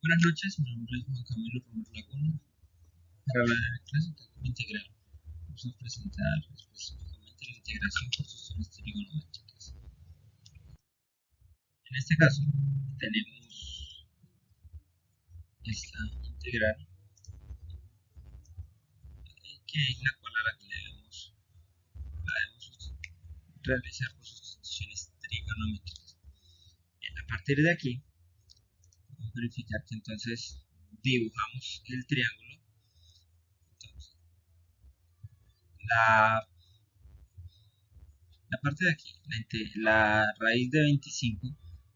Buenas noches, mi nombre es Juan Camilo Romero Laguna. Para la clase de integral vamos a presentar específicamente la integración por funciones trigonométricas. En este caso tenemos esta integral que es la cual a la que debemos realizar por sustituciones trigonométricas. Bien, a partir de aquí vamos a verificar que entonces dibujamos el triángulo. Entonces, la La parte de aquí, la raíz de 25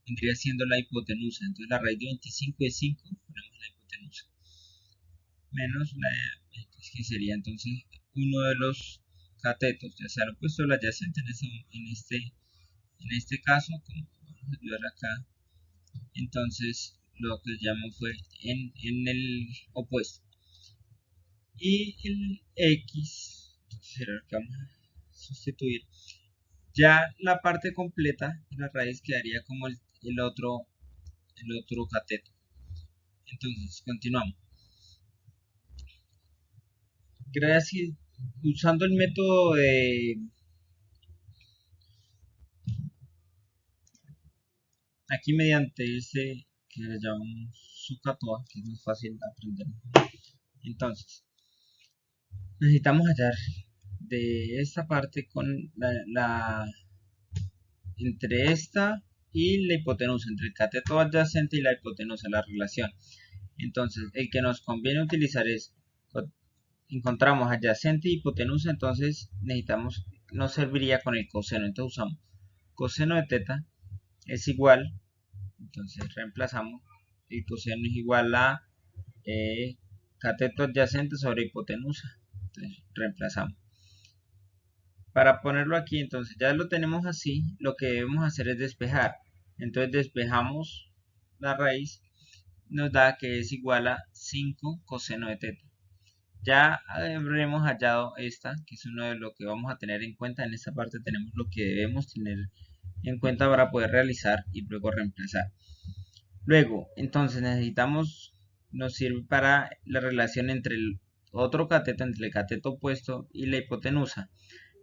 vendría siendo la hipotenusa. Entonces la raíz de 25 es 5, ponemos la hipotenusa. Menos la x, que sería entonces uno de los catetos, ya sea el opuesto o el adyacente en este caso, como vamos a ayudar acá, entonces lo que llamo fue en el opuesto. Y el x, entonces será lo que vamos a sustituir. Ya la parte completa de la raíz quedaría como el otro cateto. Entonces, continuamos. Gracias, usando el método de aquí mediante ese que le llamamos Sukatoa, que es muy fácil de aprender. Entonces, necesitamos hallar de esta parte con entre esta y la hipotenusa, entre el cateto adyacente y la hipotenusa, la relación. Entonces, el que nos conviene utilizar es, encontramos adyacente y hipotenusa, entonces necesitamos, nos serviría con el coseno. Entonces usamos coseno de teta es igual, entonces reemplazamos, el coseno es igual a cateto adyacente sobre hipotenusa. Entonces reemplazamos. Para ponerlo aquí, entonces ya lo tenemos así, lo que debemos hacer es despejar. Entonces despejamos la raíz, nos da que es igual a 5 coseno de teta. Ya habremos hallado esta, que es uno de lo que vamos a tener en cuenta. En esta parte tenemos lo que debemos tener en cuenta para poder realizar y luego reemplazar. Luego, entonces nos sirve para la relación entre el otro cateto, entre el cateto opuesto y la hipotenusa.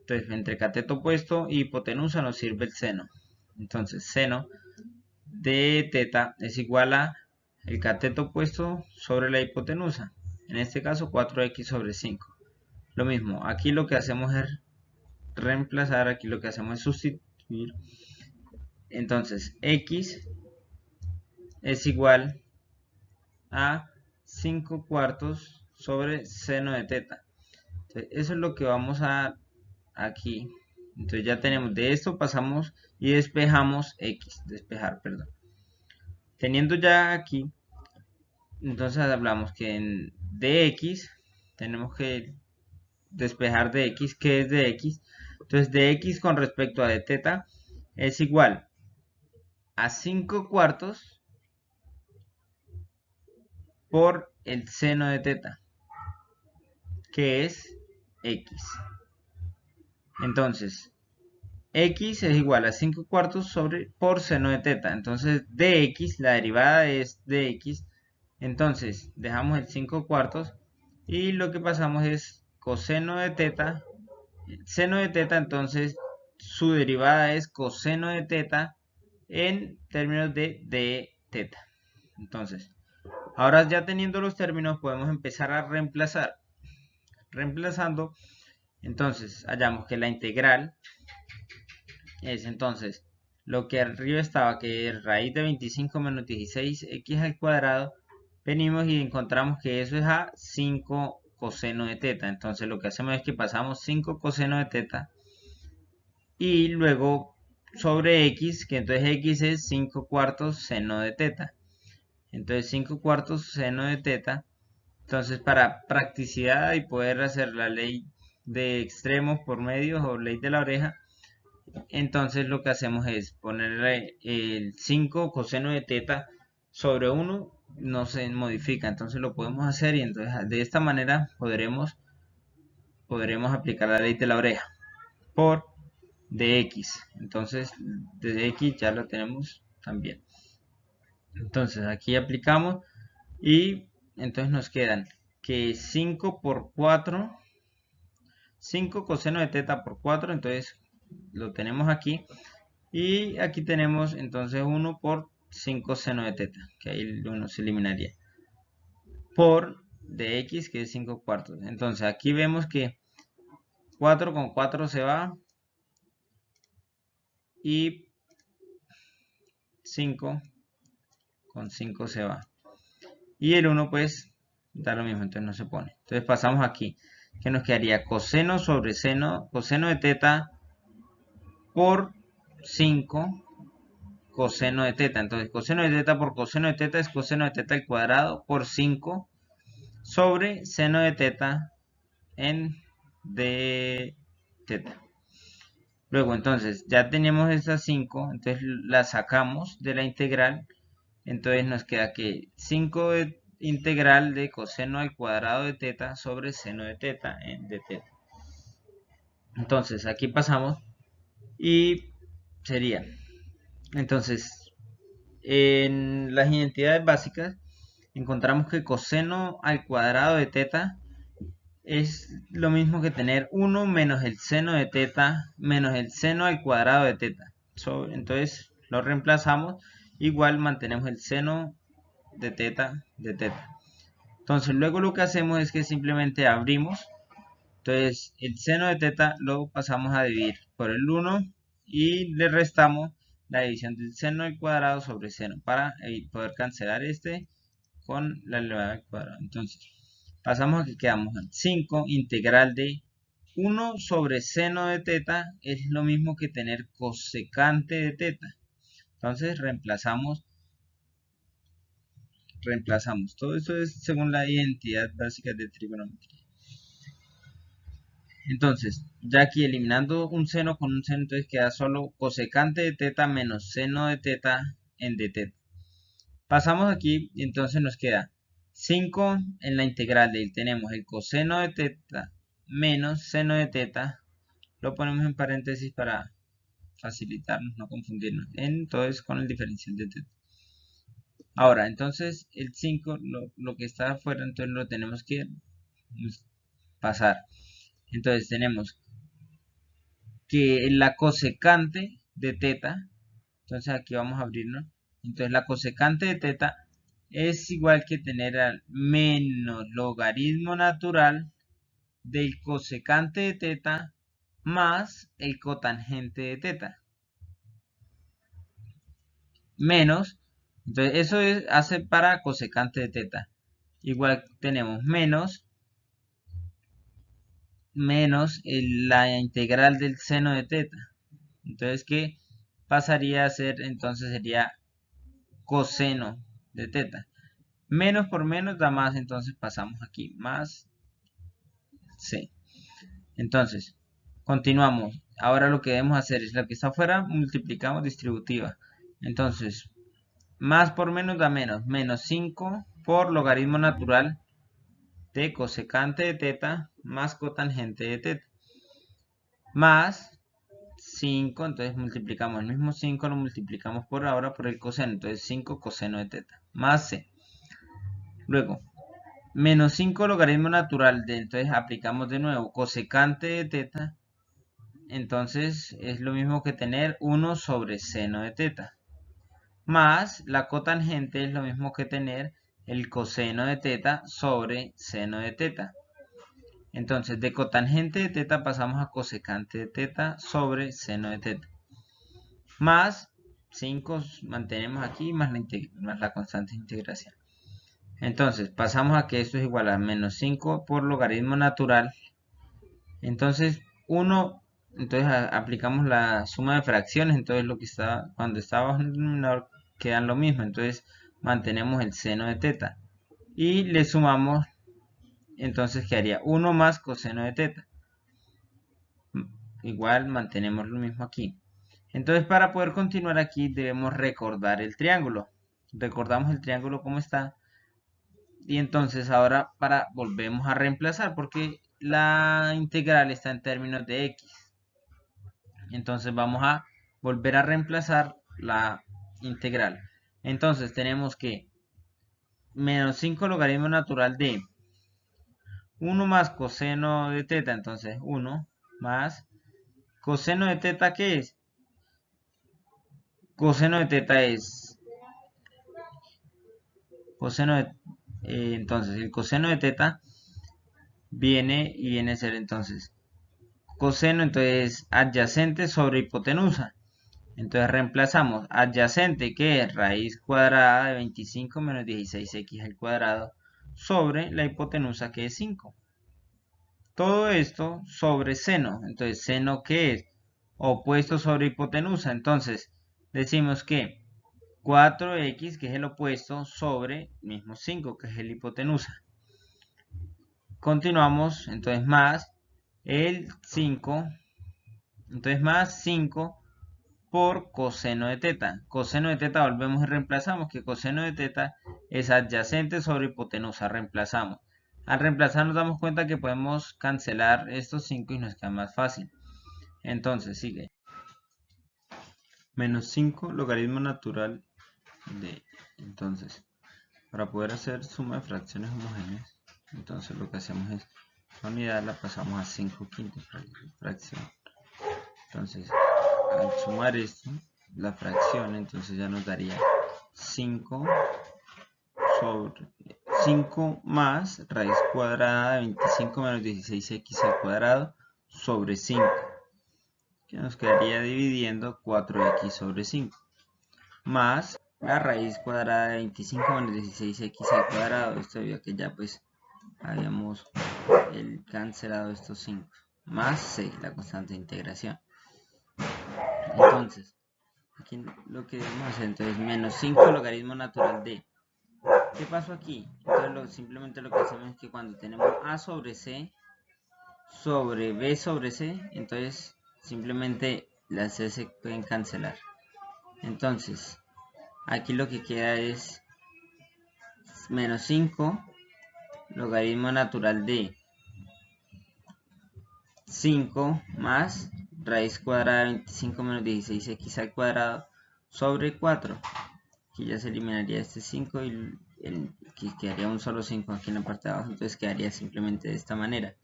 Entonces, entre cateto opuesto y hipotenusa nos sirve el seno. Entonces, seno de teta es igual a el cateto opuesto sobre la hipotenusa. En este caso, 4x sobre 5. Lo mismo, aquí lo que hacemos es reemplazar, aquí lo que hacemos es sustituir. Entonces, x es igual a 5 cuartos sobre seno de teta. Entonces, eso es lo que vamos a aquí. Entonces ya tenemos, de esto pasamos y despejamos x, despejar, perdón. Teniendo ya aquí, entonces hablamos que en dx tenemos que despejar de x, que es de x. Entonces de x con respecto a de teta es igual a 5 cuartos por el seno de teta, que es x. Entonces, x es igual a 5 cuartos sobre por seno de teta. Entonces, dx, la derivada es dx. Entonces, dejamos el 5 cuartos y lo que pasamos es coseno de teta. Seno de teta, entonces, su derivada es coseno de teta en términos de teta. Entonces, ahora ya teniendo los términos podemos empezar a reemplazar. Reemplazando, entonces hallamos que la integral es entonces lo que arriba estaba, que es raíz de 25 menos 16x al cuadrado. Venimos y encontramos que eso es a 5 coseno de teta. Entonces lo que hacemos es que pasamos 5 coseno de teta y luego sobre x, que entonces x es 5 cuartos seno de teta. Entonces 5 cuartos seno de teta. Entonces para practicidad y poder hacer la ley de extremos por medios o ley de la oreja, entonces lo que hacemos es ponerle el 5 coseno de teta sobre 1, no se modifica, entonces lo podemos hacer y entonces de esta manera podremos aplicar la ley de la oreja por dx. Entonces dx ya lo tenemos también. Entonces aquí aplicamos Y entonces nos quedan que 5 por 4, 5 coseno de teta por 4, entonces lo tenemos aquí. Y aquí tenemos entonces 1 por 5 seno de teta, que ahí el 1 se eliminaría. Por de x, que es 5 cuartos. Entonces aquí vemos que 4 con 4 se va. Y 5 con 5 se va. Y el 1 pues da lo mismo, entonces no se pone. Entonces pasamos aquí, que nos quedaría coseno sobre seno, coseno de teta por 5 coseno de teta. Entonces coseno de teta por coseno de teta es coseno de teta al cuadrado por 5 sobre seno de teta en de teta. Luego entonces ya tenemos estas 5, entonces las sacamos de la integral. Entonces nos queda que 5 de integral de coseno al cuadrado de teta sobre seno de teta en de teta. Entonces aquí pasamos y sería, entonces en las identidades básicas encontramos que coseno al cuadrado de teta es lo mismo que tener 1 menos el seno de teta menos el seno al cuadrado de teta. Entonces lo reemplazamos, igual mantenemos el seno de teta de teta. Entonces luego lo que hacemos es que simplemente abrimos. Entonces el seno de teta lo pasamos a dividir por el 1 y le restamos la división del seno al cuadrado sobre seno para poder cancelar este con la elevada al cuadrado. Entonces pasamos a que quedamos en 5 integral de 1 sobre seno de teta es lo mismo que tener cosecante de teta. Entonces reemplazamos. Todo eso es según la identidad básica de trigonometría. Entonces, ya aquí eliminando un seno con un seno, entonces queda solo cosecante de teta menos seno de teta en de teta. Pasamos aquí y entonces nos queda 5 en la integral de él. Tenemos el coseno de teta menos seno de teta. Lo ponemos en paréntesis para facilitarnos, no confundirnos. Entonces con el diferencial de teta. Ahora, entonces el 5, lo que está afuera, entonces lo tenemos que pasar. Entonces tenemos que la cosecante de teta, entonces aquí vamos a abrirnos. Entonces la cosecante de teta es igual que tener al menos logaritmo natural del cosecante de teta más el cotangente de teta. Menos, entonces eso hace para cosecante de teta. Igual tenemos menos la integral del seno de teta. Entonces, ¿qué pasaría a ser? Entonces sería coseno de teta. Menos por menos da más, entonces pasamos aquí. Más c. Entonces, continuamos. Ahora lo que debemos hacer es lo que está afuera, multiplicamos distributiva. Entonces, más por menos da menos. Menos 5 por logaritmo natural de cosecante de teta más cotangente de teta. Más 5, entonces multiplicamos el mismo 5, lo multiplicamos por ahora por el coseno, entonces 5 coseno de teta, más c. Luego, menos 5 logaritmo natural de, entonces aplicamos de nuevo cosecante de teta, entonces es lo mismo que tener 1 sobre seno de teta. Más la cotangente es lo mismo que tener el coseno de teta sobre seno de teta. Entonces, de cotangente de teta pasamos a cosecante de teta sobre seno de teta. Más 5 mantenemos aquí, más la constante de integración. Entonces, pasamos a que esto es igual a menos 5 por logaritmo natural. Entonces, 1, entonces aplicamos la suma de fracciones. Entonces, lo que está, cuando está bajo el denominador, quedan lo mismo. Entonces, mantenemos el seno de teta. Y le sumamos, entonces quedaría 1 más coseno de teta. Igual mantenemos lo mismo aquí. Entonces para poder continuar aquí debemos recordar el triángulo. Recordamos el triángulo como está. Y entonces ahora volvemos a reemplazar porque la integral está en términos de x. Entonces vamos a volver a reemplazar la integral. Entonces tenemos que menos 5 logaritmo natural de 1 más coseno de teta, entonces 1 más coseno de teta, ¿qué es? Coseno de teta es coseno de, entonces el coseno de teta viene a ser entonces coseno, entonces adyacente sobre hipotenusa. Entonces reemplazamos adyacente, que es raíz cuadrada de 25 menos 16x al cuadrado, sobre la hipotenusa, que es 5. Todo esto sobre seno. Entonces, seno, ¿qué es? Opuesto sobre hipotenusa. Entonces, decimos que 4x, que es el opuesto, sobre mismo 5, que es el hipotenusa. Continuamos, entonces más el 5, entonces más 5 por coseno de teta. Coseno de teta volvemos y reemplazamos, que coseno de teta es adyacente sobre hipotenusa. Reemplazamos. Al reemplazar nos damos cuenta que podemos cancelar estos 5 y nos queda más fácil. Entonces sigue. Menos 5 logaritmo natural de... Entonces, para poder hacer suma de fracciones homogéneas, entonces lo que hacemos es la unidad la pasamos a 5 quintos fracción. Entonces, al sumar esto, la fracción, entonces ya nos daría 5 sobre 5 más raíz cuadrada de 25 menos 16x al cuadrado sobre 5, que nos quedaría dividiendo 4x sobre 5, más la raíz cuadrada de 25 menos 16x al cuadrado. Esto debido a que ya pues habíamos cancelado estos 5, más 6, la constante de integración. Entonces, aquí lo que debemos hacer entonces menos 5 logaritmo natural de... ¿Qué pasó aquí? Entonces simplemente lo que hacemos es que cuando tenemos a sobre c sobre b sobre c, entonces simplemente las c se pueden cancelar. Entonces, aquí lo que queda es menos 5 logaritmo natural de 5 más raíz cuadrada de 25 menos 16x al cuadrado sobre 4. Aquí ya se eliminaría este 5 y aquí quedaría un solo 5 aquí en la parte de abajo, entonces quedaría simplemente de esta manera.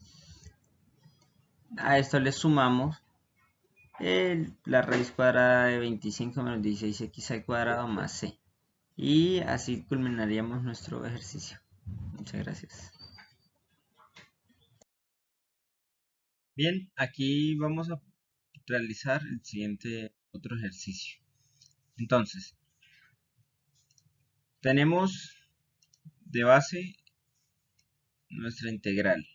A esto le sumamos la raíz cuadrada de 25 menos 16x al cuadrado más c. Y así culminaríamos nuestro ejercicio. Muchas gracias. Bien, aquí vamos a realizar el siguiente otro ejercicio. Entonces, tenemos de base nuestra integral.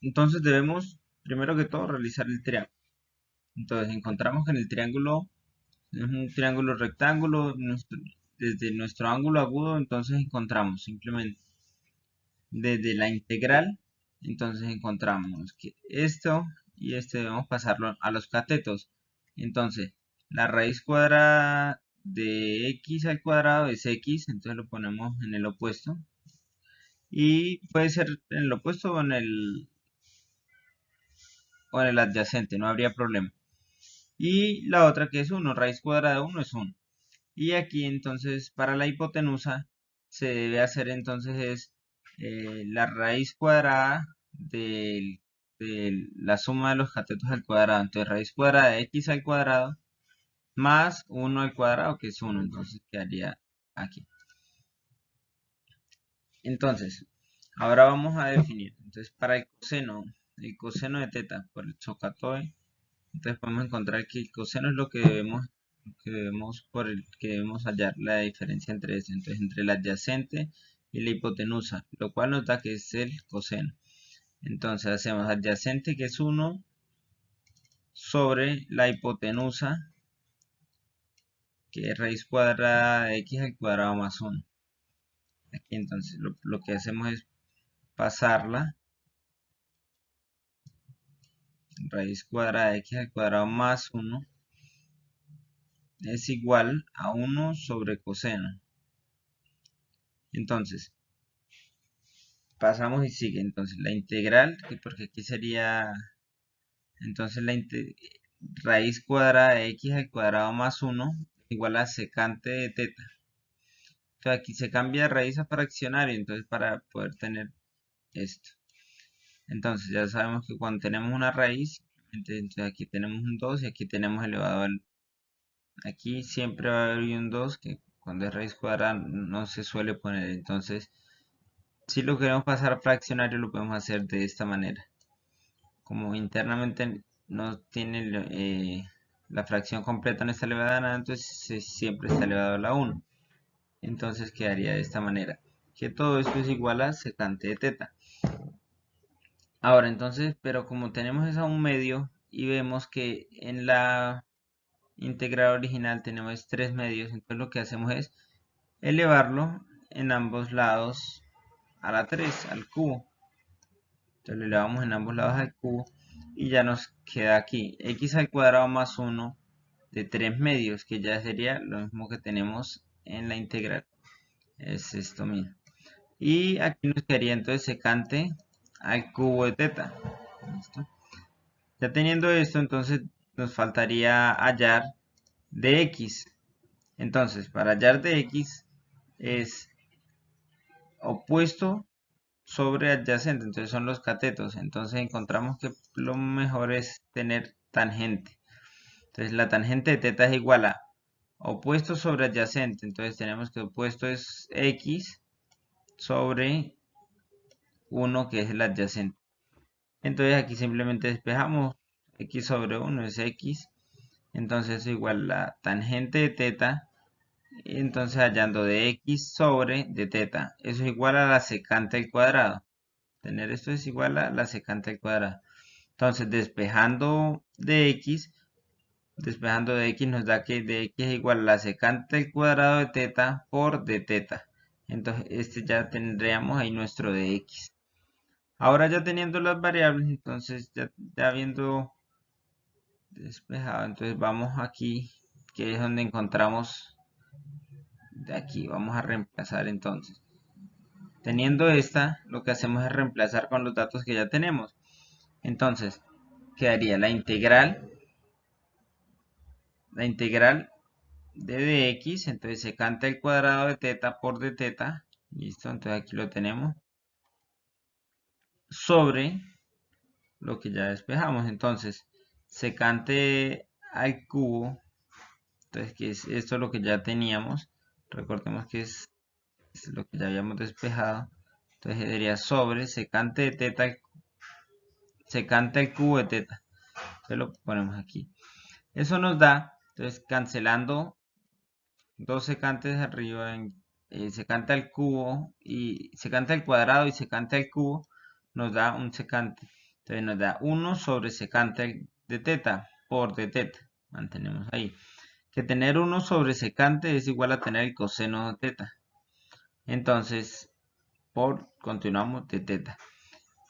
Entonces debemos, primero que todo, realizar el triángulo. Entonces encontramos que en el triángulo es un triángulo rectángulo, desde nuestro ángulo agudo, entonces encontramos simplemente desde la integral, entonces encontramos que esto y este debemos pasarlo a los catetos. Entonces, la raíz cuadrada de x al cuadrado es x, entonces lo ponemos en el opuesto. Y puede ser en el opuesto o en el adyacente, no habría problema. Y la otra que es 1, raíz cuadrada de 1 es 1. Y aquí entonces para la hipotenusa se debe hacer entonces es la raíz cuadrada de la suma de los catetos al cuadrado. Entonces raíz cuadrada de x al cuadrado más 1 al cuadrado, que es 1. Entonces quedaría aquí. Entonces, ahora vamos a definir. Entonces para el coseno de teta por el SOHCAHTOE, entonces podemos encontrar que el coseno es lo que debemos hallar la diferencia entre eso, entonces entre el adyacente y la hipotenusa, lo cual nos da que es el coseno. Entonces hacemos adyacente, que es 1, sobre la hipotenusa, que es raíz cuadrada de x al cuadrado más 1. Aquí entonces lo que hacemos es pasarla, raíz cuadrada de x al cuadrado más 1 es igual a 1 sobre coseno. Entonces, pasamos y sigue. Entonces, la integral, porque aquí sería, entonces raíz cuadrada de x al cuadrado más 1 igual a secante de teta. Entonces aquí se cambia de raíz a fraccionario, entonces para poder tener esto. Entonces ya sabemos que cuando tenemos una raíz, entonces aquí tenemos un 2 y aquí tenemos elevado al... Aquí siempre va a haber un 2 que cuando es raíz cuadrada no se suele poner. Entonces, si lo queremos pasar a fraccionario, lo podemos hacer de esta manera. Como internamente no tiene la fracción completa no está elevada a nada, entonces siempre está elevado a la 1. Entonces quedaría de esta manera, que todo esto es igual a secante de teta. Ahora entonces, pero como tenemos eso a un medio y vemos que en la integral original tenemos 3 medios, entonces lo que hacemos es elevarlo en ambos lados a la 3, al cubo. Entonces lo elevamos en ambos lados al cubo y ya nos queda aquí x al cuadrado más 1 de 3 medios, que ya sería lo mismo que tenemos en la integral. Es esto mismo. Y aquí nos quedaría entonces secante al cubo de teta. ¿Listo? Ya teniendo esto, entonces nos faltaría hallar de x. Entonces, para hallar de x es opuesto sobre adyacente, entonces son los catetos. Entonces encontramos que lo mejor es tener tangente. Entonces la tangente de teta es igual a opuesto sobre adyacente. Entonces tenemos que opuesto es x sobre 1 que es el adyacente. Entonces aquí simplemente despejamos x sobre 1 es x. Entonces es igual a la tangente de teta. Entonces hallando de x sobre de teta. Eso es igual a la secante al cuadrado. Tener esto es igual a la secante al cuadrado. Entonces despejando de x nos da que de x es igual a la secante al cuadrado de teta por de teta. Entonces este ya tendríamos ahí nuestro de x. Ahora ya teniendo las variables, entonces ya viendo despejado, entonces vamos aquí, que es donde encontramos de aquí. Vamos a reemplazar entonces. Teniendo esta, lo que hacemos es reemplazar con los datos que ya tenemos. Entonces, quedaría la integral de dx, entonces secante al cuadrado de teta por de teta, listo, entonces aquí lo tenemos, sobre lo que ya despejamos, entonces secante al cubo, entonces que es esto lo que ya teníamos, recordemos que es lo que ya habíamos despejado, entonces sería sobre secante de teta, secante al cubo de teta, entonces lo ponemos aquí. Eso nos da, entonces cancelando dos secantes arriba, secante al cubo y secante al cuadrado y secante al cubo, nos da un secante. Entonces nos da 1 sobre secante de teta por de teta. Mantenemos ahí. Que tener 1 sobre secante es igual a tener el coseno de teta. Entonces, continuamos de teta.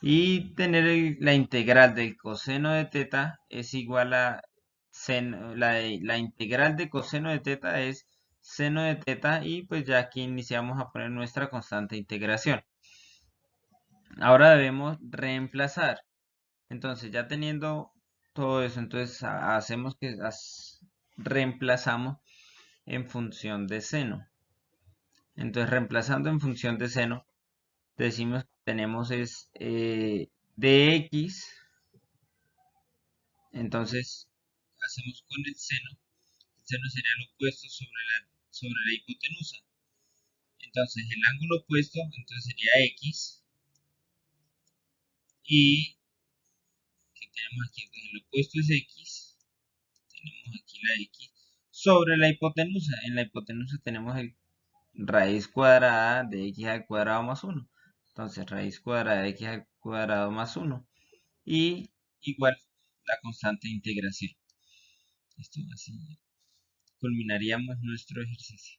Y tener la integral del coseno de teta es igual a la integral de coseno de teta es seno de teta y pues ya aquí iniciamos a poner nuestra constante de integración. Ahora debemos reemplazar. Entonces ya teniendo todo eso, entonces hacemos que reemplazamos en función de seno. Entonces reemplazando en función de seno, decimos que tenemos es dx. Entonces hacemos con el seno sería lo opuesto sobre la hipotenusa. Entonces el ángulo opuesto entonces sería x y que tenemos aquí, entonces el opuesto es x, tenemos aquí la x sobre la hipotenusa. En la hipotenusa tenemos el raíz cuadrada de x al cuadrado más 1. Entonces raíz cuadrada de x al cuadrado más 1 y igual la constante de integración. Esto así culminaríamos nuestro ejercicio.